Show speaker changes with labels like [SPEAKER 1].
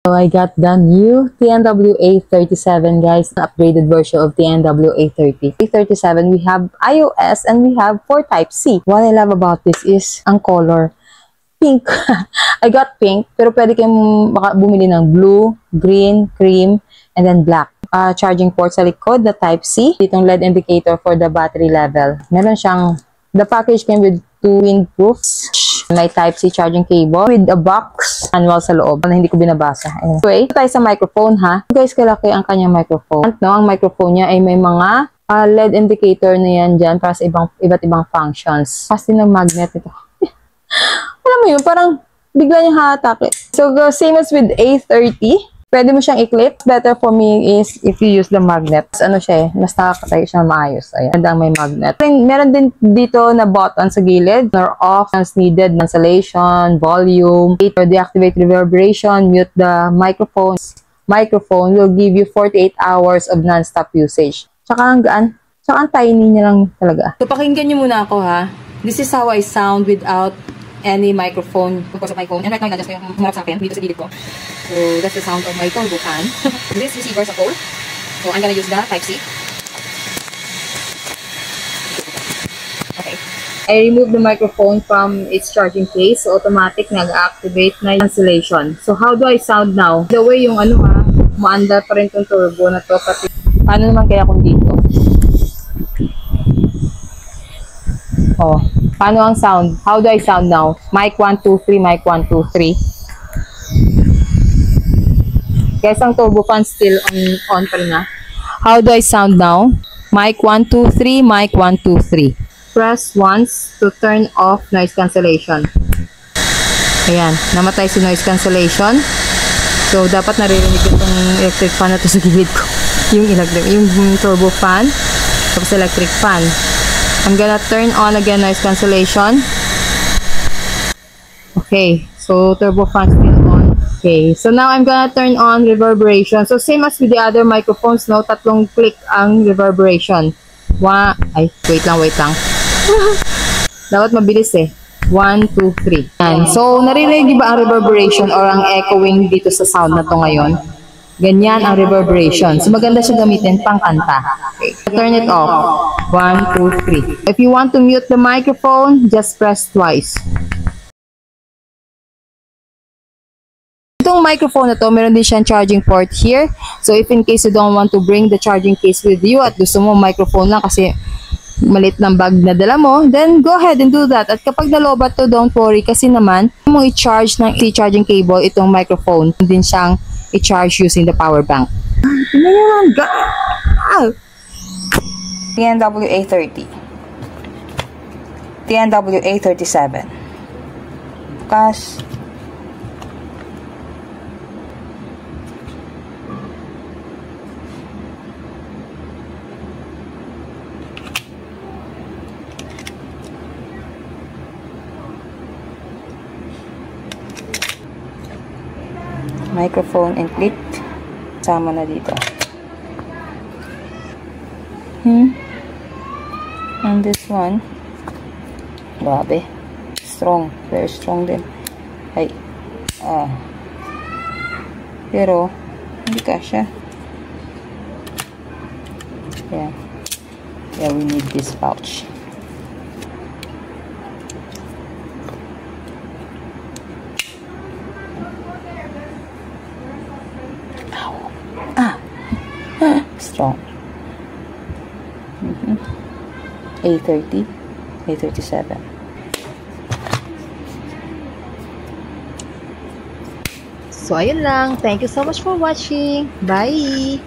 [SPEAKER 1] So I got the new TNW A37, guys, an upgraded version of TNW A30. A37, we have iOS and we have for Type-C. What I love about this is ang color. Pink. I got pink, pero pwede kayong bumili ng blue, green, cream, and then black. Charging port sa likod, the Type-C. Itong LED indicator for the battery level. Meron siyang, the package came with 2 windproofs. May Type-C charging cable with a box manual sa loob na hindi ko binabasa. Anyway, tayo sa microphone ha. Guys, kalaki ang kanyang microphone. No, ang microphone niya ay may mga LED indicator na yan dyan para sa iba't ibang functions. Kasi ng magnet ito. Alam mo yun, parang bigla niyang hatak. So, same as with A30. Pwede mo siyang i-clip. Better for me is if you use the magnet. Ano siya eh, mas nakakatayo siya maayos. Ayan, ganda ang may magnet. Meron din dito na button sa gilid. Or off, as needed, cancellation, volume, deactivate reverberation, mute the microphone. Microphone will give you 48 hours of non-stop usage. Tsaka ang gaan. Tsaka ang tiny niya lang talaga. So, pakinggan niyo muna ako ha. This is how I sound without any microphone. Because of my phone. And right now, nandiyan ko yung humarap sa akin dito sa gilid ko. So, that's the sound of my turbo fan. This receiver sa pole. So, I'm gonna use the Type-C. Okay. I remove the microphone from its charging case. So, automatic nag-activate na cancellation. So, how do I sound now? The way yung ano ha, maanda pa rin itong turbo na to. Pati, paano naman kaya kung dito? Oh, paano ang sound? How do I sound now? Mic 1, 2, 3, mic 1, 2, 3. Guys, ang turbo fan still on pa rin ha. How do I sound now? Mic 1, 2, 3, mic 1, 2, 3. Press once to turn off noise cancellation. Ayan, namatay si noise cancellation. So, dapat naririnig itong electric fan na to sa gilid ko. Yung turbo fan, tapos electric fan. I'm gonna turn on again noise cancellation. Okay, so turbo fan still on. Okay, so now I'm gonna turn on reverberation. So same as with the other microphones, no? Tatlong click ang reverberation. Wait lang. Dapat mabilis eh. 1, 2, 3. Yan. So, naririnig ba ang reverberation or ang echoing dito sa sound na to ngayon? Ganyan ang reverberation. So, maganda siya gamitin pang kanta. Okay. Turn it off. 1, 2, 3. If you want to mute the microphone, just press twice. Itong microphone na to, meron din siyang charging port here. So, if in case you don't want to bring the charging case with you at gusto mo microphone lang kasi malit ng bag na dala mo, then go ahead and do that. At kapag nalobat to, don't worry kasi naman, mo i-charge ng charging cable itong microphone. Din siyang i-charge using the power bank. TNW A30. TNW A37. Bukas. Microphone and clip. Sama na dito. And this one. Grabe. Strong. Very strong din. Ay. Pero, hindi kasya. Yeah. Yeah, we need this pouch. Strong. A30, A37. So, ayun lang. Thank you so much for watching. Bye!